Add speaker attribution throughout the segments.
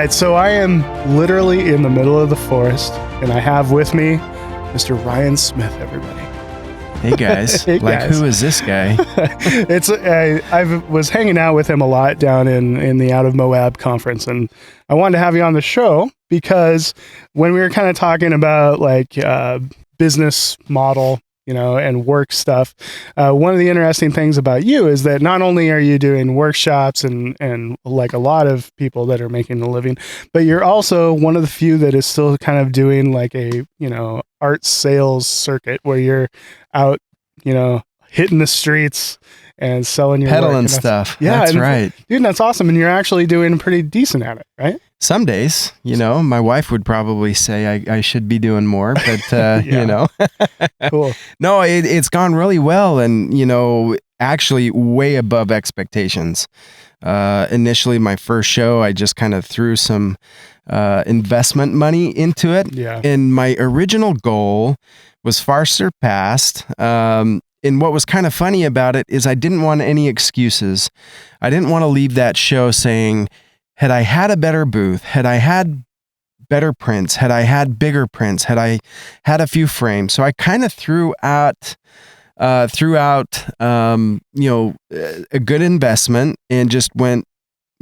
Speaker 1: right, so I am literally in the middle of the forest, and I have with me Mr. Ryan Smith, everybody.
Speaker 2: Hey guys,
Speaker 1: Hey guys.
Speaker 2: Who is this guy?
Speaker 1: I was hanging out with him a lot down in the Out of Moab conference, and I wanted to have you on the show because when we were kind of talking about like business model, and work stuff, one of the interesting things about you is that not only are you doing workshops and like a lot of people that are making a living, but you're also one of the few that is still kind of doing like a art sales circuit where you're out hitting the streets and selling your
Speaker 2: peddling
Speaker 1: work.
Speaker 2: stuff.
Speaker 1: Yeah,
Speaker 2: that's right,
Speaker 1: dude. That's awesome, and you're actually doing pretty decent at it, right?
Speaker 2: Some days, my wife would probably say I should be doing more, but
Speaker 1: Cool.
Speaker 2: No, it's gone really well, and actually way above expectations. Initially, my first show, I just kind of threw some investment money into it, and my original goal was far surpassed. And what was kind of funny about it is I didn't want any excuses. I didn't want to leave that show saying, had I had a better booth, had I had better prints, had I had bigger prints, had I had a few frames. So I kind of threw out a good investment and just went,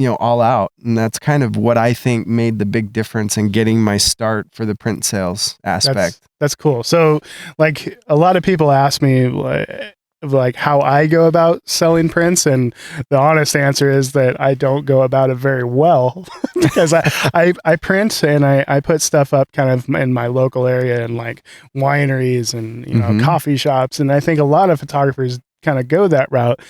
Speaker 2: all out. And that's kind of what I think made the big difference in getting my start for the print sales aspect.
Speaker 1: That's cool. So like a lot of people ask me like how I go about selling prints, and the honest answer is that I don't go about it very well because I print and I put stuff up kind of in my local area and like wineries and coffee shops, and I think a lot of photographers kind of go that route.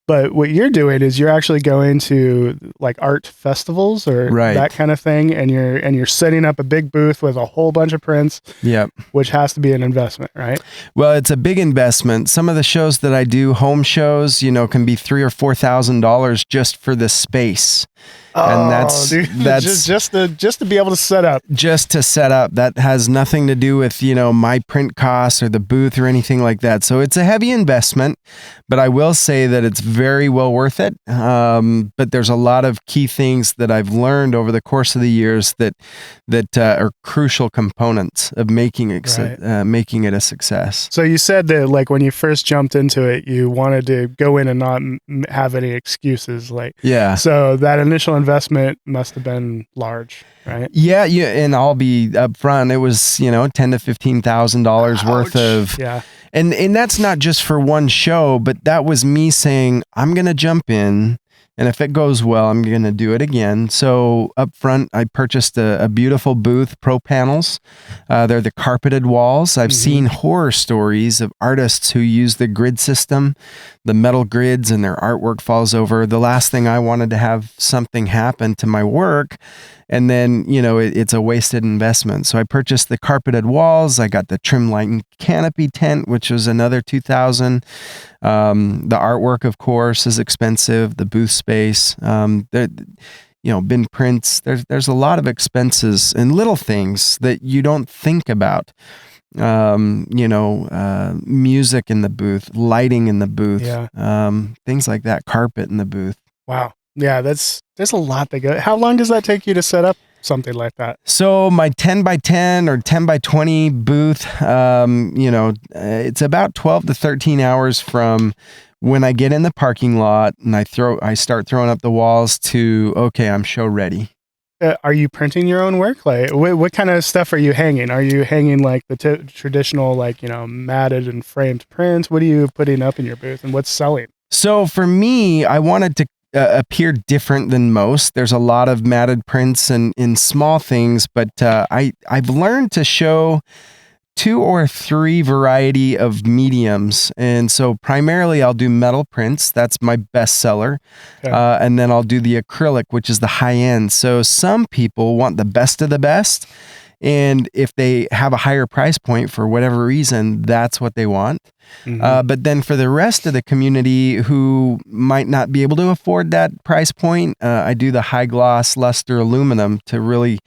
Speaker 1: But what you're doing is you're actually going to like art festivals or that kind of thing, and you're setting up a big booth with a whole bunch of prints. Yep. Which has to be an investment, right?
Speaker 2: Well, it's a big investment. Some of the shows that I do, home shows, can be $3,000 or $4,000 just for the space. And that's
Speaker 1: just to be able to set up.
Speaker 2: Just to set up. That has nothing to do with, my print costs or the booth or anything like that. So it's a heavy investment, but I will say that it's very well worth it. But there's a lot of key things that I've learned over the course of the years that are crucial components of making it a success.
Speaker 1: So you said that like when you first jumped into it, you wanted to go in and not have any excuses. So that initial investment must have been large, right?
Speaker 2: Yeah, and I'll be upfront. It was $10,000 to $15,000 worth of, and that's not just for one show, but that was me saying I'm gonna jump in, and if it goes well, I'm gonna do it again. So up front, I purchased a beautiful booth, Pro Panels. They're the carpeted walls. I've seen horror stories of artists who use the grid system, the metal grids, and their artwork falls over. The last thing I wanted to have something happen to my work, and then, it's a wasted investment. So I purchased the carpeted walls. I got the trim light and canopy tent, which was another $2,000. The artwork, of course, is expensive. The booth space, bin prints. There's a lot of expenses and little things that you don't think about. Music in the booth, lighting in the booth, things like that, carpet in the booth. Wow.
Speaker 1: Yeah, there's a lot that goes. How long does that take you to set up something like that?
Speaker 2: So my 10 by 10 or 10 by 20 booth, it's about 12 to 13 hours from when I get in the parking lot and I start throwing up the walls to, okay, I'm show ready.
Speaker 1: Are you printing your own work? Like what kind of stuff are you hanging? Are you hanging like the traditional, matted and framed prints? What are you putting up in your booth, and what's selling?
Speaker 2: So for me, I wanted to appear different than most. There's a lot of matted prints and in small things, but I've learned to show 2 or 3 variety of mediums. And so primarily I'll do metal prints. That's my best seller. Okay. And then I'll do the acrylic, which is the high end. So some people want the best of the best. And if they have a higher price point for whatever reason, that's what they want. But then for the rest of the community who might not be able to afford that price point, I do the high gloss luster aluminum to really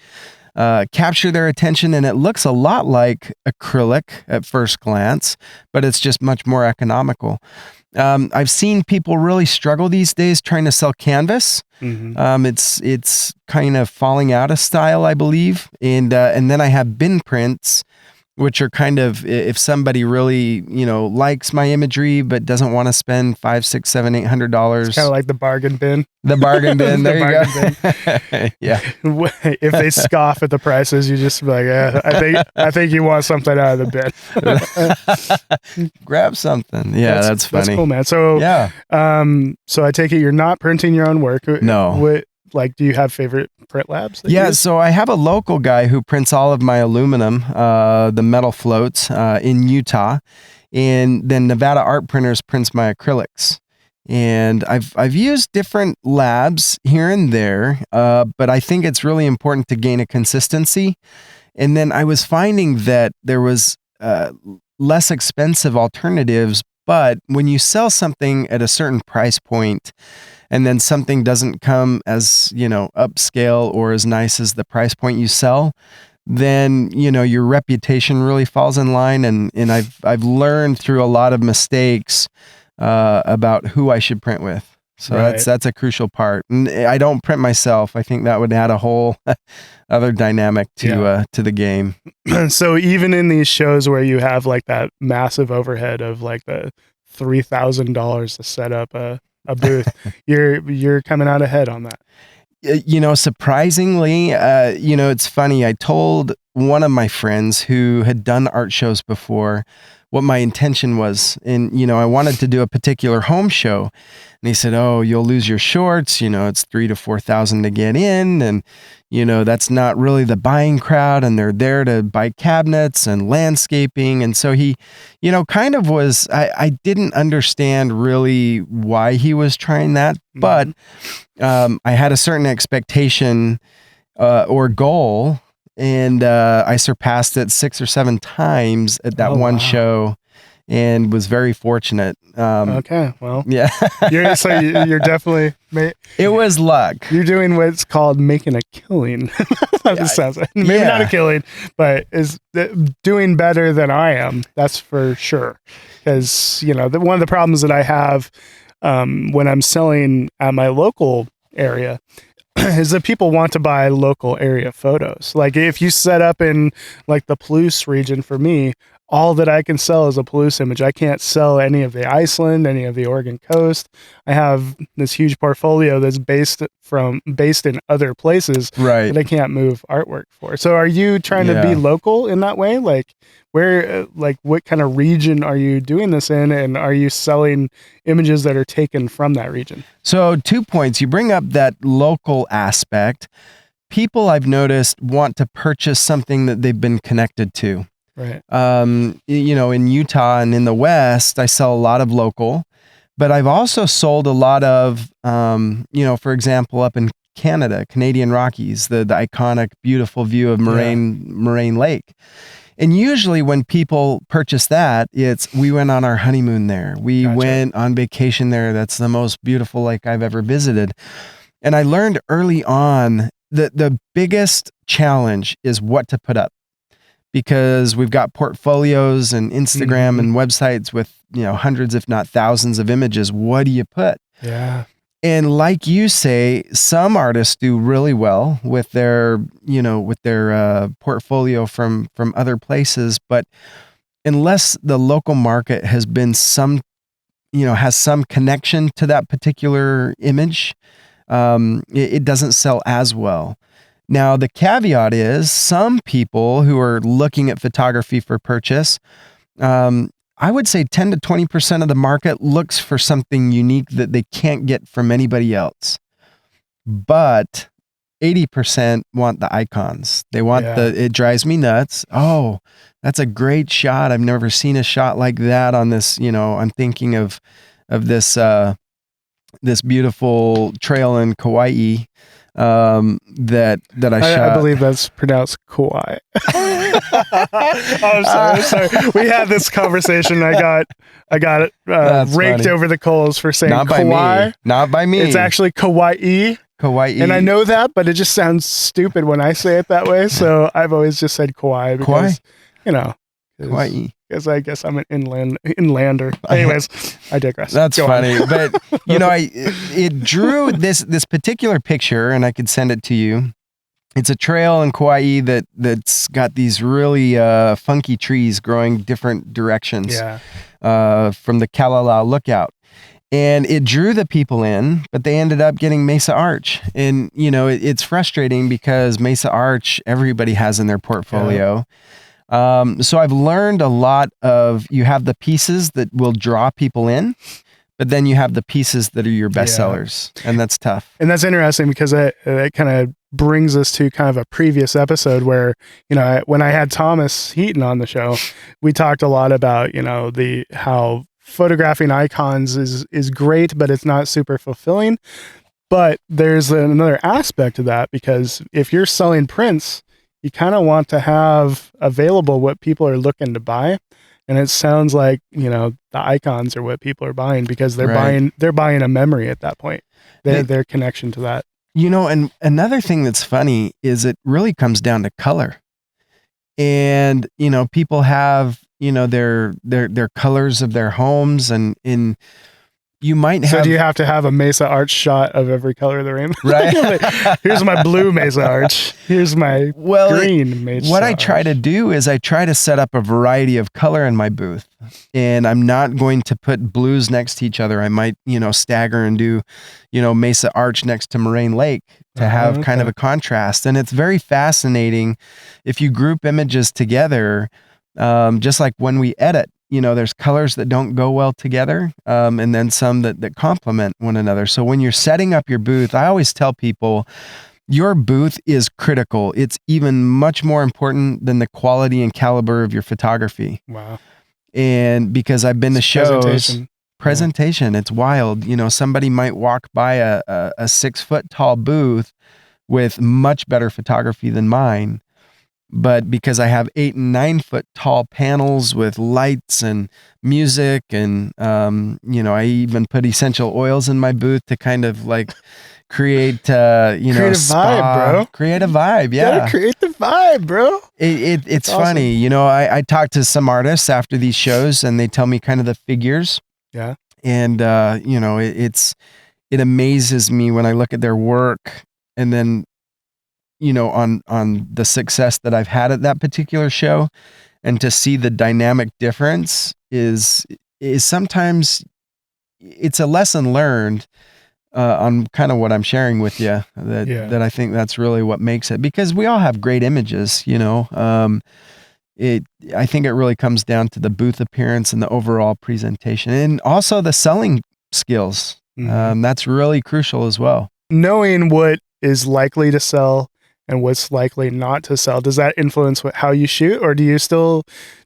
Speaker 2: capture their attention, and it looks a lot like acrylic at first glance, but it's just much more economical. I've seen people really struggle these days trying to sell canvas.
Speaker 1: Mm-hmm.
Speaker 2: It's kind of falling out of style, I believe. And then I have bin prints, which are kind of, if somebody really, likes my imagery, but doesn't want to spend $500, $600, $700, $800.
Speaker 1: It's kind of like the bargain bin.
Speaker 2: The bargain bin. There you go. Yeah.
Speaker 1: If they scoff at the prices, you just be like, I think you want something out of the bin.
Speaker 2: Grab something. Yeah, that's funny.
Speaker 1: That's cool, man. So,
Speaker 2: yeah.
Speaker 1: So I take it you're not printing your own work.
Speaker 2: No.
Speaker 1: Do you have favorite print labs?
Speaker 2: So I have a local guy who prints all of my aluminum, the metal floats in Utah, and then Nevada Art Printers prints my acrylics. And I've used different labs here and there, but I think it's really important to gain a consistency. And then I was finding that there was less expensive alternatives, but when you sell something at a certain price point, and then something doesn't come as, upscale or as nice as the price point you sell, then, your reputation really falls in line. And I've learned through a lot of mistakes about who I should print with. So that's a crucial part. And I don't print myself. I think that would add a whole other dynamic to the game.
Speaker 1: So even in these shows where you have like that massive overhead of like the $3,000 to set up a booth, you're coming out ahead on that.
Speaker 2: Surprisingly, it's funny. I told one of my friends who had done art shows before what my intention was. And, I wanted to do a particular home show. And he said, "Oh, you'll lose your shorts. It's $3,000 to $4,000 to get in. And, that's not really the buying crowd. And they're there to buy cabinets and landscaping." And so he, kind of was, I didn't understand really why he was trying that. But I had a certain expectation or goal. And I surpassed it 6 or 7 times at that one show, and was very fortunate.
Speaker 1: Okay, well,
Speaker 2: yeah.
Speaker 1: you're definitely.
Speaker 2: It was luck.
Speaker 1: You're doing what's called making a killing. Maybe not a killing, but is doing better than I am. That's for sure. Because one of the problems that I have when I'm selling at my local area is that people want to buy local area photos. Like if you set up in like the Palouse region, for me, all that I can sell is a Palouse image. I can't sell any of the Iceland, any of the Oregon coast. I have this huge portfolio that's based in other places that I can't move artwork for. So are you trying to be local in that way? Like where, what kind of region are you doing this in? And are you selling images that are taken from that region?
Speaker 2: So 2 points. You bring up that local aspect. People, I've noticed, want to purchase something that they've been connected to.
Speaker 1: Right.
Speaker 2: In Utah and in the West, I sell a lot of local, but I've also sold a lot of, for example, up in Canada, Canadian Rockies, the iconic, beautiful view of Moraine Lake. And usually when people purchase that, we went on our honeymoon there. We went on vacation there. That's the most beautiful lake I've ever visited. And I learned early on that the biggest challenge is what to put up. Because we've got portfolios and Instagram and websites with, hundreds, if not thousands of images. What do you put?
Speaker 1: Yeah.
Speaker 2: And like you say, some artists do really well with their portfolio from other places. But unless the local market has been has some connection to that particular image, it doesn't sell as well. Now, the caveat is some people who are looking at photography for purchase, I would say 10 to 20% of the market looks for something unique that they can't get from anybody else. But 80% want the icons. They want it drives me nuts. Oh, that's a great shot. I've never seen a shot like that on this. I'm thinking of this, this beautiful trail in Kauai. That I shot.
Speaker 1: I believe that's pronounced Kauai. I'm sorry. We had this conversation. I got raked over the coals for saying
Speaker 2: not
Speaker 1: Kauai.
Speaker 2: by me. Not by me.
Speaker 1: It's actually Kauai.
Speaker 2: Kauai.
Speaker 1: And I know that, but it just sounds stupid when I say it that way. So I've always just said Kauai because,
Speaker 2: Kauai.
Speaker 1: Because I guess I'm an inlander. Anyways, I digress.
Speaker 2: That's funny. But, it drew this particular picture, and I could send it to you. It's a trail in Kauai that's got these really funky trees growing different directions from the Kalalau Lookout. And it drew the people in, but they ended up getting Mesa Arch. And, it's frustrating because Mesa Arch, everybody has in their portfolio. So I've learned a lot of, you have the pieces that will draw people in, but then you have the pieces that are your best sellers, and that's tough. And
Speaker 1: that's interesting because it kind of brings us to kind of a previous episode where, when I had Thomas Heaton on the show, we talked a lot about, how photographing icons is great, but it's not super fulfilling. But there's another aspect to that, because if you're selling prints, you kind of want to have available what people are looking to buy. And it sounds like, the icons are what people are buying because they're buying a memory at that point, their connection to that.
Speaker 2: And another thing that's funny is it really comes down to color. And, people have, their colors of their homes, and you might have.
Speaker 1: So do you have to have a Mesa Arch shot of every color of the rainbow?
Speaker 2: Right.
Speaker 1: Here's my blue Mesa Arch. Here's my green Mesa Arch.
Speaker 2: What I try to do is I try to set up a variety of color in my booth, and I'm not going to put blues next to each other. I might, stagger and do, Mesa Arch next to Moraine Lake to have kind of a contrast. And it's very fascinating if you group images together, just like when we edit. There's colors that don't go well together, and then some that complement one another. So when you're setting up your booth, I always tell people, your booth is critical. It's even much more important than the quality and caliber of your photography.
Speaker 1: Wow.
Speaker 2: And because I've been to shows, presentation, it's wild. Somebody might walk by a 6 foot tall booth with much better photography than mine. But because I have 8 and 9 foot tall panels with lights and music, and I even put essential oils in my booth to kind of like create
Speaker 1: create a vibe, bro.
Speaker 2: Create a vibe, yeah.
Speaker 1: Gotta create the vibe, bro.
Speaker 2: It's awesome. Funny, I talk to some artists after these shows, and they tell me kind of the figures.
Speaker 1: Yeah.
Speaker 2: And it amazes me when I look at their work, and then on the success that I've had at that particular show, and to see the dynamic difference is sometimes it's a lesson learned on kind of what I'm sharing with you, that I think that's really what makes it, because we all have great images, I think it really comes down to the booth appearance and the overall presentation, and also the selling skills. That's really crucial as well.
Speaker 1: Knowing what is likely to sell and what's likely not to sell, does that influence how you shoot, or do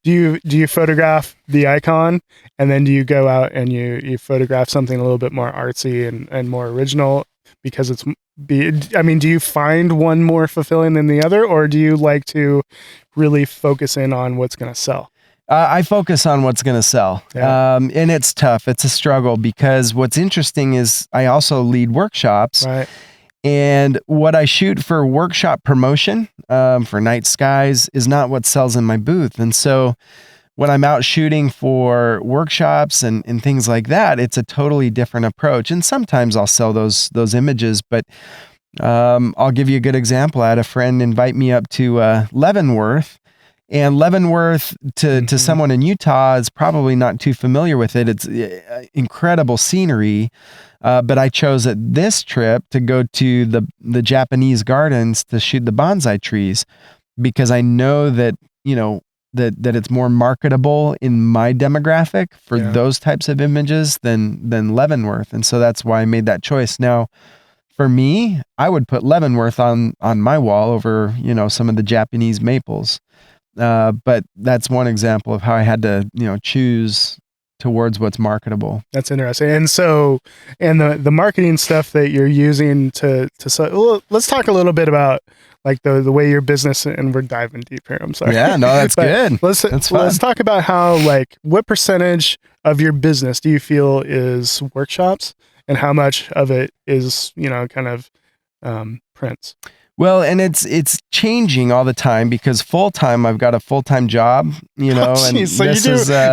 Speaker 1: you photograph the icon, and then do you go out and you photograph something a little bit more artsy and more original because do you find one more fulfilling than the other, or do you like to really focus in on what's going to sell?
Speaker 2: I focus on what's going to sell.
Speaker 1: Yeah.
Speaker 2: And it's tough. It's a struggle, because what's interesting is I also lead workshops.
Speaker 1: Right.
Speaker 2: And what I shoot for workshop promotion, for night skies, is not what sells in my booth. And so when I'm out shooting for workshops and things like that, it's a totally different approach. And sometimes I'll sell those images, but I'll give you a good example. I had a friend invite me up to Leavenworth. And Leavenworth, to someone in Utah, is probably not too familiar with it. It's incredible scenery. But I chose at this trip to go to the Japanese gardens to shoot the bonsai trees, because I know that, that it's more marketable in my demographic for those types of images than Leavenworth. And so that's why I made that choice. Now, for me, I would put Leavenworth on my wall over, some of the Japanese maples. But that's one example of how I had to, choose towards what's marketable.
Speaker 1: That's interesting. And so, and the marketing stuff that you're using to sell, well, let's talk a little bit about like the way your business, and we're diving deep here. I'm sorry.
Speaker 2: Yeah, no, that's good.
Speaker 1: Let's talk about how, like, what percentage of your business do you feel is workshops, and how much of it is, kind of prints?
Speaker 2: Well, and it's changing all the time because full-time, I've got a full-time job, you know, and
Speaker 1: so
Speaker 2: this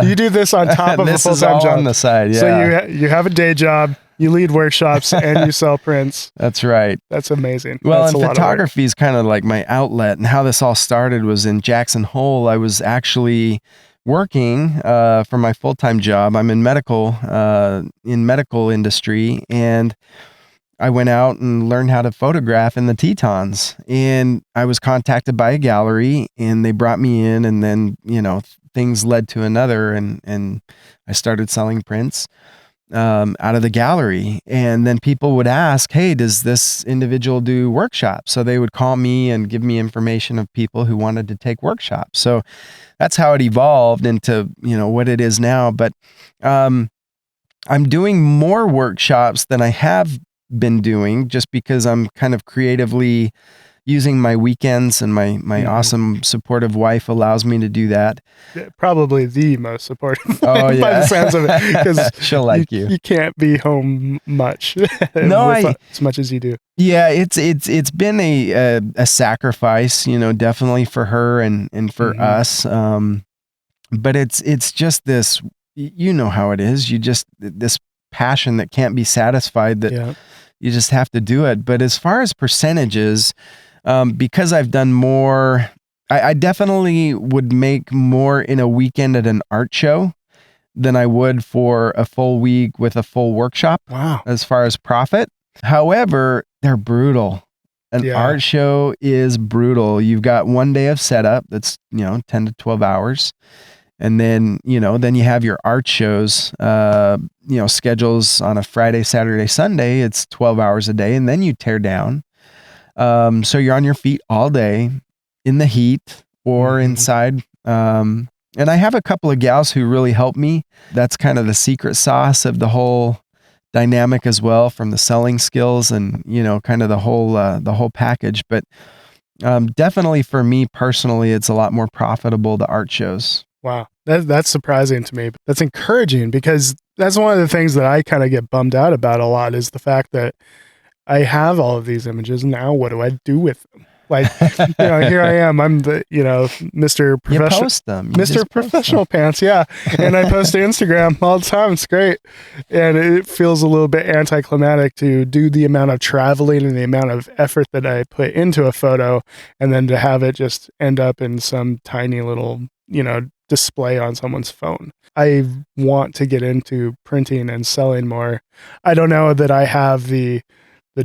Speaker 1: you do this on top of a full-time job
Speaker 2: on the side. Yeah.
Speaker 1: So you have a day job, you lead workshops, and you sell prints.
Speaker 2: That's right.
Speaker 1: That's amazing.
Speaker 2: Well,
Speaker 1: That's
Speaker 2: and photography is kind of like my outlet, and how this all started was in Jackson Hole. I was actually working for my full-time job. I'm in medical industry, and I went out and learned how to photograph in the Tetons, and I was contacted by a gallery, and they brought me in, and then, you know, things led to another, and I started selling prints out of the gallery. And then people would ask, hey, does this individual do workshops? So they would call me and give me information of people who wanted to take workshops. So that's how it evolved into, you know, what it is now. But I'm doing more workshops than I have been doing, just because I'm kind of creatively using my weekends, and my awesome supportive wife allows me to do that.
Speaker 1: Probably the most supportive
Speaker 2: by
Speaker 1: the sounds of it, because
Speaker 2: she'll like you.
Speaker 1: You can't be home much.
Speaker 2: No,
Speaker 1: as much as you do.
Speaker 2: Yeah, it's been a sacrifice, you know, definitely for her and for us. But it's just this, you know how it is. You just, this passion that can't be satisfied, that you just have to do it. But as far as percentages, because I've done more, I definitely would make more in a weekend at an art show than I would for a full week with a full workshop.
Speaker 1: Wow.
Speaker 2: As far as profit. However, they're brutal. An art show is brutal. You've got one day of setup that's, you know, 10 to 12 hours. And then, you know, then you have your art shows, you know, schedules on a Friday, Saturday, Sunday. It's 12 hours a day, and then you tear down. So you're on your feet all day in the heat or inside. And I have a couple of gals who really help me. That's kind of the secret sauce of the whole dynamic as well, from the selling skills and, you know, kind of the whole package. But definitely for me personally, it's a lot more profitable, the art shows.
Speaker 1: Wow. That's surprising to me, but that's encouraging, because that's one of the things that I kind of get bummed out about a lot, is the fact that I have all of these images. Now what do I do with them? Like, you know, here I am. I'm the, you know, Mr. Professional.
Speaker 2: You post them.
Speaker 1: Mr. Professional Pants. Yeah. And I post to Instagram all the time. It's great. And it feels a little bit anticlimactic to do the amount of traveling and the amount of effort that I put into a photo, and then to have it just end up in some tiny little, you know, display on someone's phone. I want to get into printing and selling more. I don't know that I have the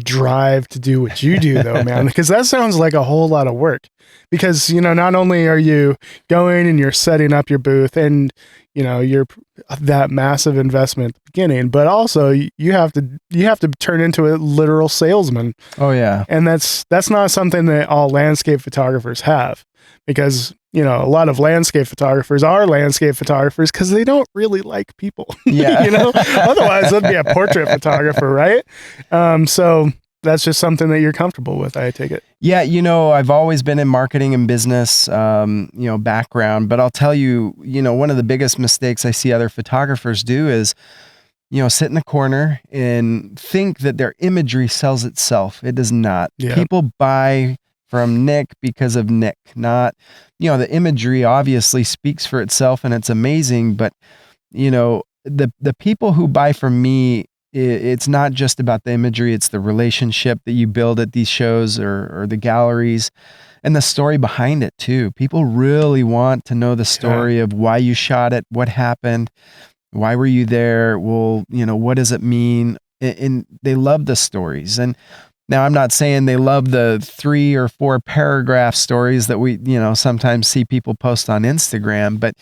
Speaker 1: drive to do what you do though, man, because that sounds like a whole lot of work. Because, you know, not only are you going and you're setting up your booth, and, you know, you're that massive investment at the beginning, but also you have to turn into a literal salesman.
Speaker 2: Oh yeah.
Speaker 1: And that's not something that all landscape photographers have, because, you know, a lot of landscape photographers are landscape photographers because they don't really like people.
Speaker 2: Yeah.
Speaker 1: You know, otherwise they'd be a portrait photographer, right? So that's just something that you're comfortable with, I take it.
Speaker 2: Yeah, you know, I've always been in marketing and business, you know, background, but I'll tell you, you know, one of the biggest mistakes I see other photographers do is, you know, sit in the corner and think that their imagery sells itself. It does not.
Speaker 1: Yeah.
Speaker 2: People buy from Nick because of Nick, not, you know, the imagery obviously speaks for itself and it's amazing, but, you know, the people who buy from me, it's not just about the imagery, it's the relationship that you build at these shows or the galleries, and the story behind it too. People really want to know the story of why you shot it, what happened, why were you there, well, you know, what does it mean? And they love the stories. And now, I'm not saying they love the 3 or 4 paragraph stories that we, you know, sometimes see people post on Instagram, but,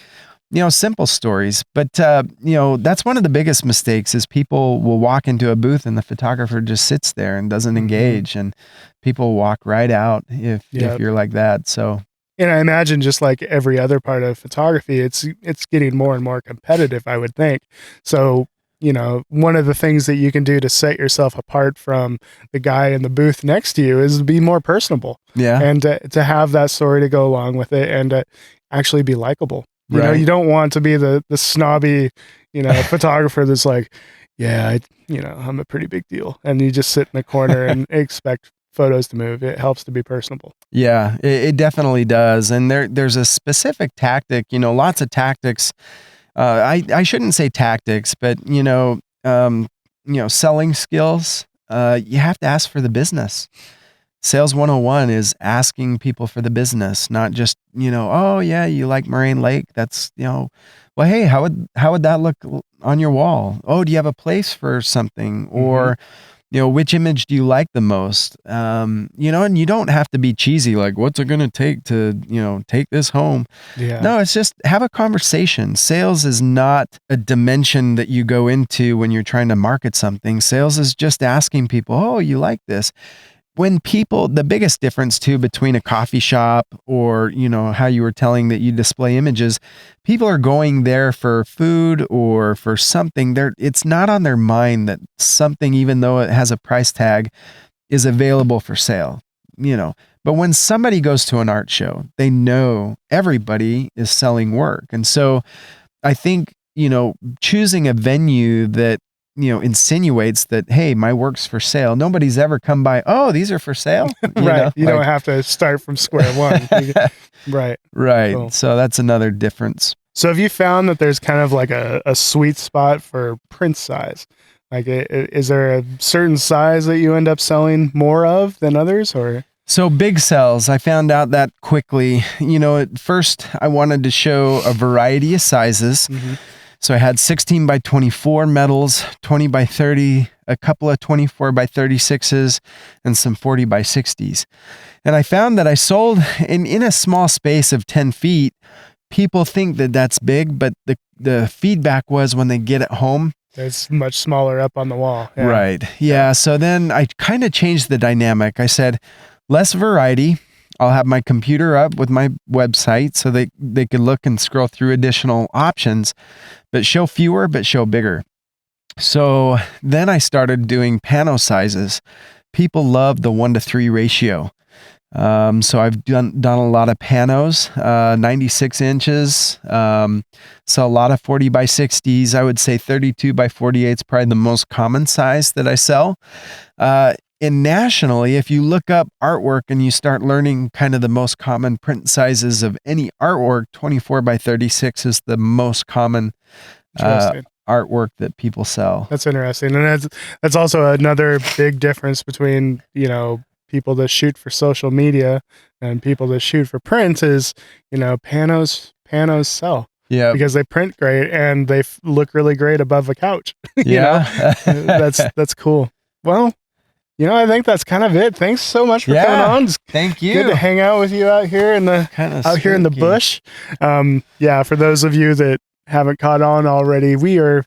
Speaker 2: you know, simple stories. But, you know, that's one of the biggest mistakes, is people will walk into a booth and the photographer just sits there and doesn't engage, and people walk right out if you're like that. So,
Speaker 1: and I imagine, just like every other part of photography, it's getting more and more competitive, I would think. So, you know, one of the things that you can do to set yourself apart from the guy in the booth next to you is to be more personable.
Speaker 2: Yeah.
Speaker 1: And to have that story to go along with it, and to actually be likable. You know, you don't want to be the snobby, you know, photographer that's like, yeah, you know, I'm a pretty big deal. And you just sit in the corner and expect photos to move. It helps to be personable.
Speaker 2: Yeah, it definitely does. And there's a specific tactic, lots of tactics. I shouldn't say tactics, but selling skills. You have to ask for the business. Sales 101 is asking people for the business, not just, oh yeah, you like Moraine Lake. That's, well, hey, how would that look on your wall? Oh, do you have a place for something? Or, which image do you like the most? And you don't have to be cheesy, like, what's it going to take to, take this home?
Speaker 1: Yeah.
Speaker 2: No, it's just have a conversation. Sales is not a dimension that you go into when you're trying to market something. Sales is just asking people, oh, you like this? When people, the biggest difference too between a coffee shop or, how you were telling that you display images, people are going there for food or for something. It's not on their mind that something, even though it has a price tag, is available for sale, But when somebody goes to an art show, they know everybody is selling work. And so I think, choosing a venue that, insinuates that, hey, my work's for sale. Nobody's ever come by, oh, these are for sale.
Speaker 1: Right. You don't have to start from square one. Right.
Speaker 2: Right.
Speaker 1: Cool.
Speaker 2: So that's another difference.
Speaker 1: So have you found that there's kind of like a sweet spot for print size? Like, is there a certain size that you end up selling more of than others, or?
Speaker 2: So big cells, I found out that quickly. At first I wanted to show a variety of sizes. So I had 16 by 24 metals, 20 by 30, a couple of 24 by 36s, and some 40 by 60s. And I found that I sold in a small space of 10 feet. People think that that's big, but the feedback was when they get it home,
Speaker 1: it's much smaller up on the wall.
Speaker 2: Yeah. Right. Yeah. So then I kind of changed the dynamic. I said, less variety. I'll have my computer up with my website so they can look and scroll through additional options, but show fewer, but show bigger. So then I started doing pano sizes. People love the 1-to-3 ratio. So I've done a lot of panos, 96 inches. So a lot of 40 by 60s. I would say 32 by 48 is probably the most common size that I sell. And nationally, if you look up artwork and you start learning kind of the most common print sizes of any artwork, 24 by 36 is the most common artwork that people sell.
Speaker 1: That's interesting. And that's also another big difference between, people that shoot for social media and people that shoot for print is, panos sell.
Speaker 2: Yeah.
Speaker 1: Because they print great and they look really great above a couch.
Speaker 2: Yeah.
Speaker 1: That's cool. Well, I think that's kind of it. Thanks so much for coming on.
Speaker 2: Thank you.
Speaker 1: Good to hang out with you out here in the bush. For those of you that haven't caught on already, we're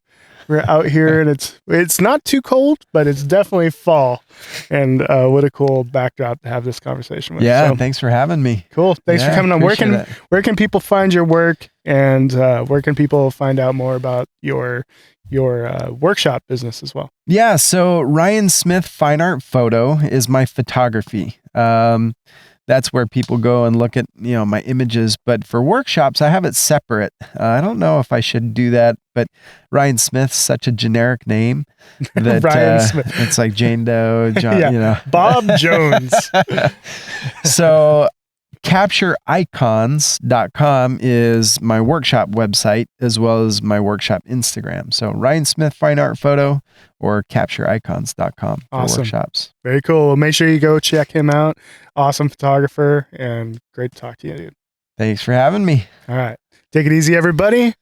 Speaker 1: out here and it's not too cold, but it's definitely fall. And what a cool backdrop to have this conversation with.
Speaker 2: Yeah, thanks for having me.
Speaker 1: Cool. Thanks for coming on. Where can people find your work, and where can people find out more about your workshop business as well? Yeah,
Speaker 2: so Ryan Smith Fine Art Photo is my photography. That's where people go and look at, my images. But for workshops, I have it separate. I don't know if I should do that, but Ryan Smith's such a generic name that
Speaker 1: Ryan Smith.
Speaker 2: It's like Jane Doe, John,
Speaker 1: Bob Jones.
Speaker 2: So captureicons.com is my workshop website, as well as my workshop Instagram. So Ryan Smith Fine Art Photo or captureicons.com for workshops.
Speaker 1: Very cool. Well, make sure you go check him out. Awesome photographer, and great to talk to you, dude.
Speaker 2: Thanks for having me.
Speaker 1: All right. Take it easy, everybody, and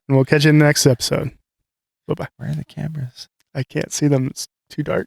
Speaker 1: we'll catch you in the next episode. Bye-bye.
Speaker 2: Where are the cameras?
Speaker 1: I can't see them. It's too dark.